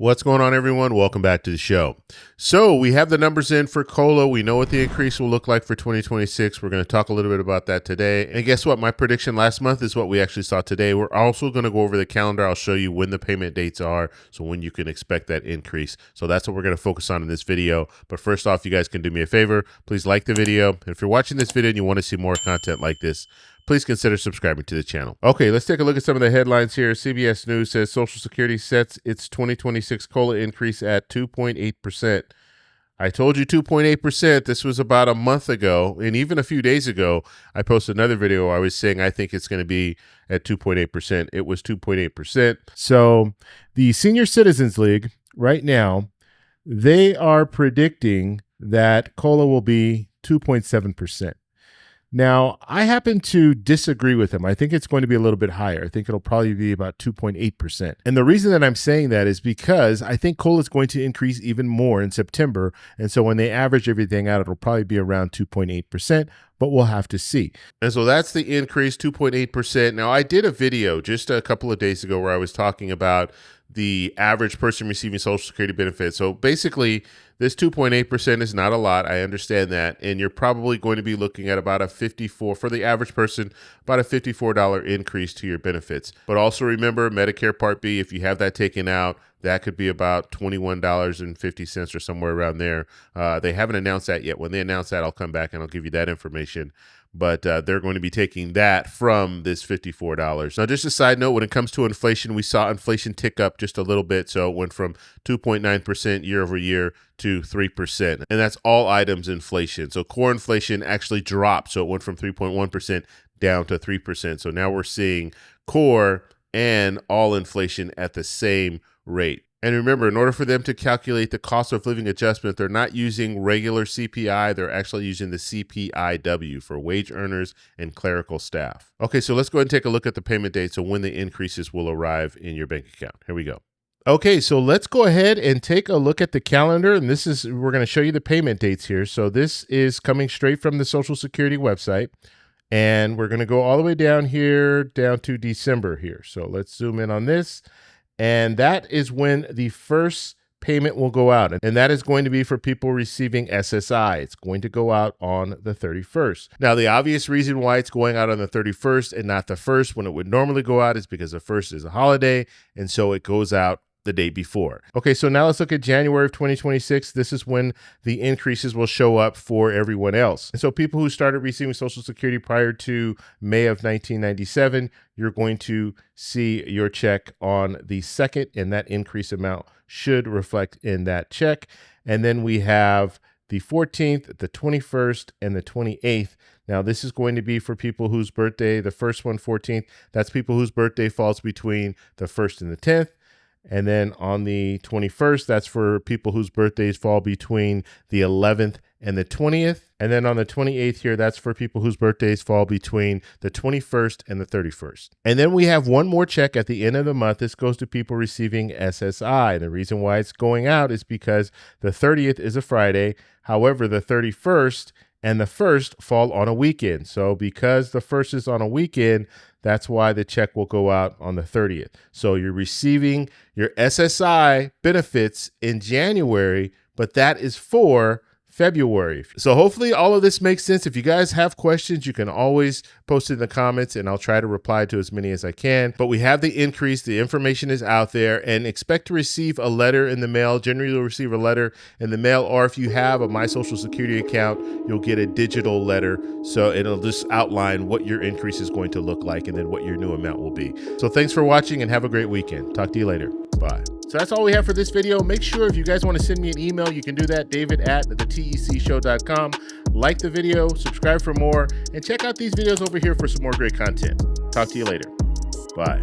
What's going on, everyone? Welcome back to the show. So we have the numbers in for COLA. We know what the increase will look like for 2026. We're going to talk a little bit about that today. And guess what? My prediction last month is what we actually saw today. We're also going to go over the calendar. I'll show you when the payment dates are, so when you can expect that increase. So that's what we're going to focus on in this video. But first off, you guys can do me a favor. Please like the video. And if you're watching this video and you want to see more content like this, please consider subscribing to the channel. Okay, let's take a look at some of the headlines here. CBS News says Social Security sets its 2026 COLA increase at 2.8%. I told you 2.8%. This was about a month ago, and even a few days ago, I posted another video where I was saying I think it's going to be at 2.8%. It was 2.8%. So the Senior Citizens League right now, they are predicting that COLA will be 2.7%. Now, I happen to disagree with him. I think it's going to be a little bit higher. I think it'll probably be about 2.8%. And the reason that I'm saying that is because I think COLA is going to increase even more in September. And so when they average everything out, it'll probably be around 2.8%, but we'll have to see. And so that's the increase, 2.8%. Now, I did a video just a couple of days ago where I was talking about the average person receiving Social Security benefits. So basically, this 2.8% is not a lot. I understand that. And you're probably going to be looking at about a $54, for the average person, about a $54 increase to your benefits. But also remember, Medicare Part B, if you have that taken out, that could be about $21.50 or somewhere around there. They haven't announced that yet. When they announce that, I'll come back and I'll give you that information. But they're going to be taking that from this $54. Now, just a side note, when it comes to inflation, we saw inflation tick up just a little bit. So it went from 2.9% year over year to 3%. And that's all items inflation. So core inflation actually dropped. So it went from 3.1% down to 3%. So now we're seeing core and all inflation at the same rate. And remember, in order for them to calculate the cost of living adjustment, they're not using regular CPI. They're actually using the CPIW for wage earners and clerical staff. Okay, so let's go ahead and take a look at the payment date, so when the increases will arrive in your bank account. Here we go. Okay, so let's go ahead and take a look at the calendar. And we're going to show you the payment dates here. So this is coming straight from the Social Security website. And we're going to go all the way down here, down to December here. So let's zoom in on this. And that is when the first payment will go out. And that is going to be for people receiving SSI. It's going to go out on the 31st. Now, the obvious reason why it's going out on the 31st and not the 1st when it would normally go out is because the 1st is a holiday. And so it goes out the day before. Okay, so now let's look at January of 2026. This is when the increases will show up for everyone else. And so people who started receiving Social Security prior to May of 1997, you're going to see your check on the 2nd, and that increase amount should reflect in that check. And then we have the 14th, the 21st, and the 28th. Now, this is going to be for people whose birthday, the first one, 14th, that's people whose birthday falls between the 1st and the 10th. And then on the 21st, that's for people whose birthdays fall between the 11th and the 20th. And then on the 28th here, that's for people whose birthdays fall between the 21st and the 31st. And then we have one more check at the end of the month. This goes to people receiving SSI. The reason why it's going out is because the 30th is a Friday. However, the 31st and the 1st fall on a weekend. So because the 1st is on a weekend, that's why the check will go out on the 30th. So you're receiving your SSI benefits in January, but that is for February. So hopefully all of this makes sense. If you guys have questions, you can always post it in the comments and I'll try to reply to as many as I can. But we have the increase. The information is out there, and expect to receive a letter in the mail. Generally, you'll receive a letter in the mail, or if you have a My Social Security account, you'll get a digital letter. So it'll just outline what your increase is going to look like and then what your new amount will be. So thanks for watching and have a great weekend. Talk to you later. Bye. So that's all we have for this video. Make sure if you guys want to send me an email, you can do that, david@thetecshow.com. Like the video, subscribe for more, and check out these videos over here for some more great content. Talk to you later. Bye.